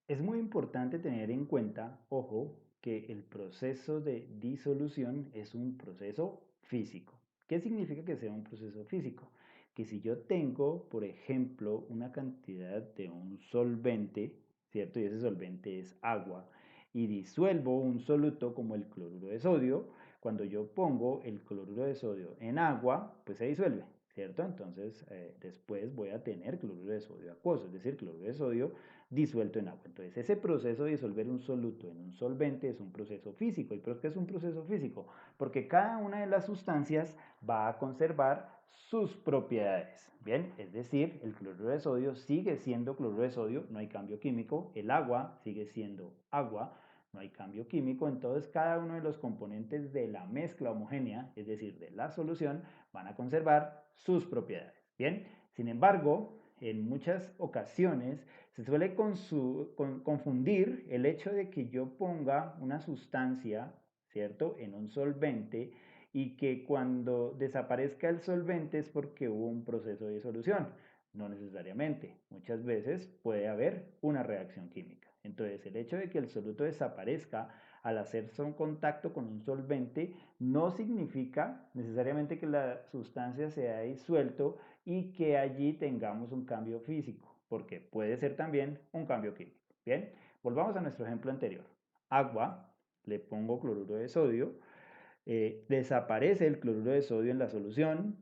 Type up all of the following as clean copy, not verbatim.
Es muy importante tener en cuenta, ojo, que el proceso de disolución es un proceso físico. ¿Qué significa que sea un proceso físico? Que si yo tengo, por ejemplo, una cantidad de un solvente, ¿cierto? Y ese solvente es agua, y disuelvo un soluto como el cloruro de sodio, cuando yo pongo el cloruro de sodio en agua, pues se disuelve, ¿cierto? Entonces, después voy a tener cloruro de sodio acuoso, es decir, cloruro de sodio disuelto en agua. Entonces, ese proceso de disolver un soluto en un solvente es un proceso físico. ¿Y por qué es un proceso físico? Porque cada una de las sustancias va a conservar sus propiedades. Bien, es decir, el cloruro de sodio sigue siendo cloruro de sodio, no hay cambio químico. El agua sigue siendo agua, no hay cambio químico. Entonces, cada uno de los componentes de la mezcla homogénea, es decir, de la solución, van a conservar sus propiedades. Bien, sin embargo, en muchas ocasiones se suele confundir el hecho de que yo ponga una sustancia, ¿cierto?, en un solvente y que cuando desaparezca el solvente es porque hubo un proceso de disolución. No necesariamente. Muchas veces puede haber una reacción química. Entonces, el hecho de que el soluto desaparezca al hacerse un contacto con un solvente no significa necesariamente que la sustancia se haya disuelto y que allí tengamos un cambio físico, porque puede ser también un cambio químico. Bien, volvamos a nuestro ejemplo anterior. Agua, le pongo cloruro de sodio, desaparece el cloruro de sodio en la solución,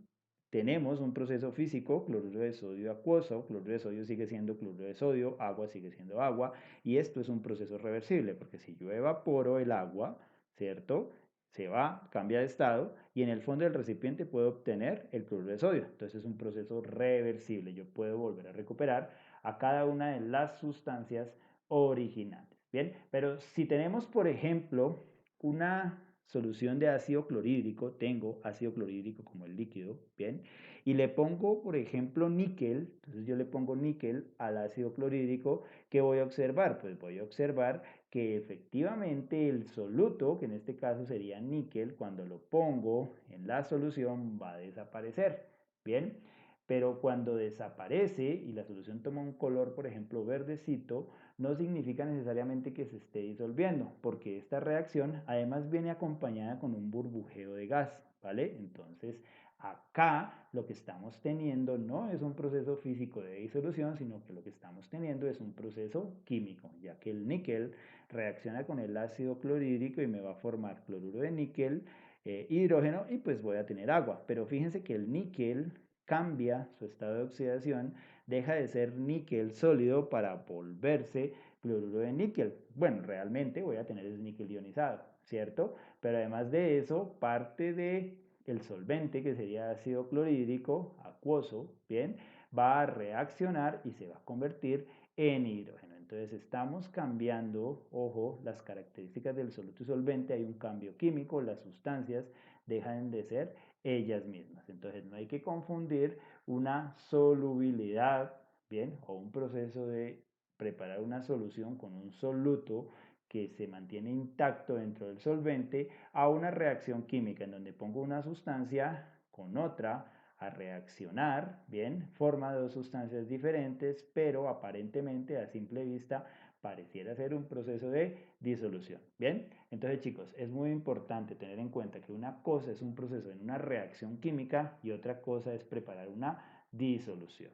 tenemos un proceso físico, cloruro de sodio acuoso, cloruro de sodio sigue siendo cloruro de sodio, agua sigue siendo agua, y esto es un proceso reversible, porque si yo evaporo el agua, ¿cierto? Se va, cambia de estado, y en el fondo del recipiente puedo obtener el cloruro de sodio. Entonces es un proceso reversible, yo puedo volver a recuperar a cada una de las sustancias originales. Bien, pero si tenemos, por ejemplo, una solución de ácido clorhídrico, tengo ácido clorhídrico como el líquido, bien, y le pongo, por ejemplo, níquel, entonces yo le pongo níquel al ácido clorhídrico, ¿qué voy a observar? Pues voy a observar que efectivamente el soluto, que en este caso sería níquel, cuando lo pongo en la solución va a desaparecer, bien, pero cuando desaparece y la solución toma un color, por ejemplo, verdecito, no significa necesariamente que se esté disolviendo, porque esta reacción además viene acompañada con un burbujeo de gas, ¿vale? Entonces, acá lo que estamos teniendo no es un proceso físico de disolución, sino que lo que estamos teniendo es un proceso químico, ya que el níquel reacciona con el ácido clorhídrico y me va a formar cloruro de níquel, hidrógeno y pues voy a tener agua. Pero fíjense que el níquel cambia su estado de oxidación, deja de ser níquel sólido para volverse cloruro de níquel. Bueno, realmente voy a tener ese níquel ionizado, ¿cierto? Pero además de eso, parte de el solvente, que sería ácido clorhídrico acuoso, bien, va a reaccionar y se va a convertir en hidrógeno. Entonces estamos cambiando, ojo, las características del soluto y solvente, hay un cambio químico, las sustancias dejan de ser ellas mismas. Entonces no hay que confundir una solubilidad, bien, o un proceso de preparar una solución con un soluto que se mantiene intacto dentro del solvente a una reacción química en donde pongo una sustancia con otra a reaccionar, bien, forma dos sustancias diferentes, pero aparentemente a simple vista pareciera ser un proceso de disolución. Bien, entonces chicos, es muy importante tener en cuenta que una cosa es un proceso en una reacción química y otra cosa es preparar una disolución.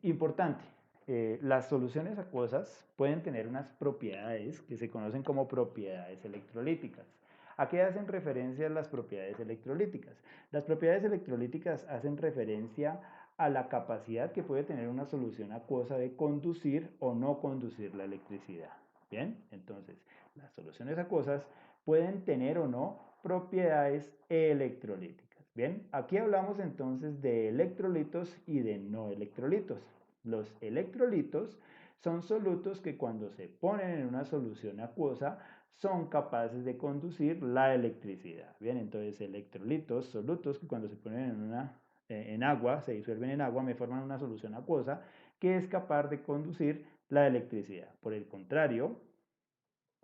Importante, las soluciones acuosas pueden tener unas propiedades que se conocen como propiedades electrolíticas. ¿A qué hacen referencia las propiedades electrolíticas? Las propiedades electrolíticas hacen referencia a la capacidad que puede tener una solución acuosa de conducir o no conducir la electricidad. Bien, entonces las soluciones acuosas pueden tener o no propiedades electrolíticas. Bien, aquí hablamos entonces de electrolitos y de no electrolitos. Los electrolitos son solutos que cuando se ponen en una solución acuosa son capaces de conducir la electricidad. Bien, entonces electrolitos, solutos que cuando se ponen en agua, se disuelven en agua, me forman una solución acuosa que es capaz de conducir la electricidad. Por el contrario,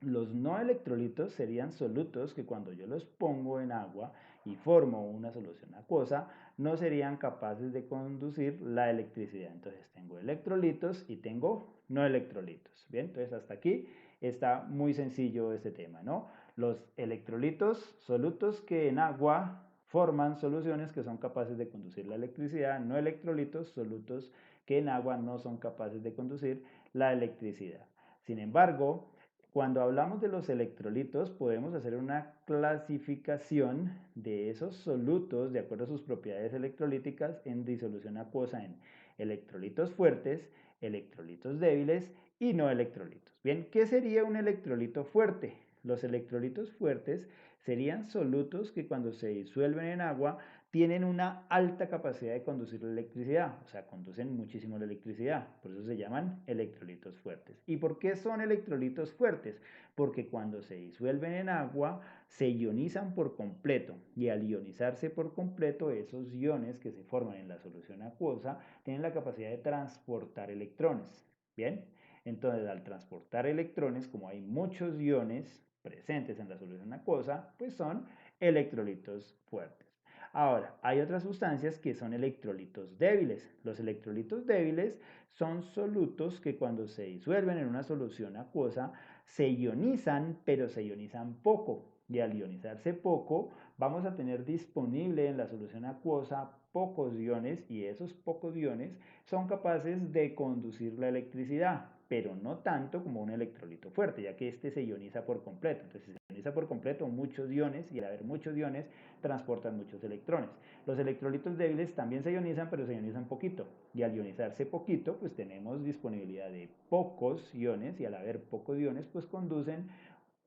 los no electrolitos serían solutos que cuando yo los pongo en agua y formo una solución acuosa, no serían capaces de conducir la electricidad. Entonces tengo electrolitos y tengo no electrolitos. Bien, entonces hasta aquí está muy sencillo este tema, ¿no? Los electrolitos, solutos que en agua forman soluciones que son capaces de conducir la electricidad, no electrolitos, solutos que en agua no son capaces de conducir la electricidad. Sin embargo, cuando hablamos de los electrolitos, podemos hacer una clasificación de esos solutos de acuerdo a sus propiedades electrolíticas en disolución acuosa en electrolitos fuertes, electrolitos débiles y no electrolitos. Bien, ¿qué sería un electrolito fuerte? Los electrolitos fuertes serían solutos que cuando se disuelven en agua tienen una alta capacidad de conducir la electricidad, o sea, conducen muchísimo la electricidad, por eso se llaman electrolitos fuertes. ¿Y por qué son electrolitos fuertes? Porque cuando se disuelven en agua se ionizan por completo y al ionizarse por completo esos iones que se forman en la solución acuosa tienen la capacidad de transportar electrones. Bien, entonces al transportar electrones, como hay muchos iones presentes en la solución acuosa, pues son electrolitos fuertes. Ahora, hay otras sustancias que son electrolitos débiles. Los electrolitos débiles son solutos que cuando se disuelven en una solución acuosa se ionizan, pero se ionizan poco. Y al ionizarse poco, vamos a tener disponible en la solución acuosa pocos iones y esos pocos iones son capaces de conducir la electricidad, pero no tanto como un electrolito fuerte, ya que este se ioniza por completo. Entonces, se ioniza por completo muchos iones y al haber muchos iones transportan muchos electrones. Los electrolitos débiles también se ionizan, pero se ionizan poquito. Y al ionizarse poquito, pues tenemos disponibilidad de pocos iones y al haber pocos iones, pues conducen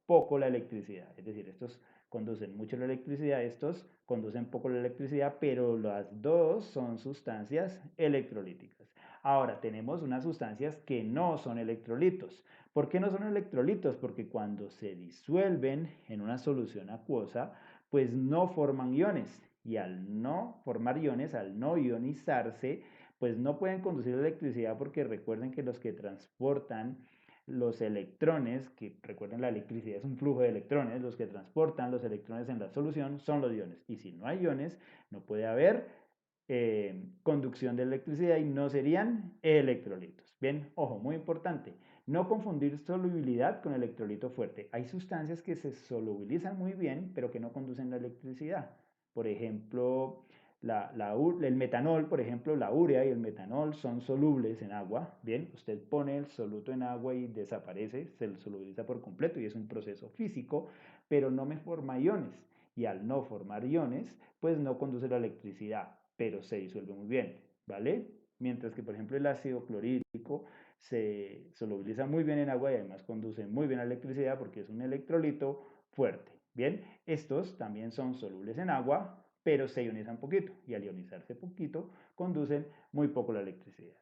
poco la electricidad. Es decir, estos conducen mucho la electricidad, estos conducen poco la electricidad, pero las dos son sustancias electrolíticas. Ahora, tenemos unas sustancias que no son electrolitos. ¿Por qué no son electrolitos? Porque cuando se disuelven en una solución acuosa, pues no forman iones. Y al no formar iones, al no ionizarse, pues no pueden conducir la electricidad porque recuerden que los que transportan los electrones, que recuerden la electricidad es un flujo de electrones, los que transportan los electrones en la solución son los iones. Y si no hay iones, no puede haber conducción de electricidad y no serían electrolitos. Bien, ojo, muy importante, no confundir solubilidad con electrolito fuerte. Hay sustancias que se solubilizan muy bien, pero que no conducen la electricidad. Por ejemplo, el metanol, por ejemplo, la urea y el metanol son solubles en agua. Bien, usted pone el soluto en agua y desaparece, se solubiliza por completo y es un proceso físico, pero no me forma iones. Y al no formar iones, pues no conduce la electricidad, pero se disuelve muy bien, ¿vale? Mientras que, por ejemplo, el ácido clorhídrico se solubiliza muy bien en agua y además conduce muy bien a la electricidad porque es un electrolito fuerte. Bien, estos también son solubles en agua, pero se ionizan poquito y al ionizarse poquito conducen muy poco la electricidad.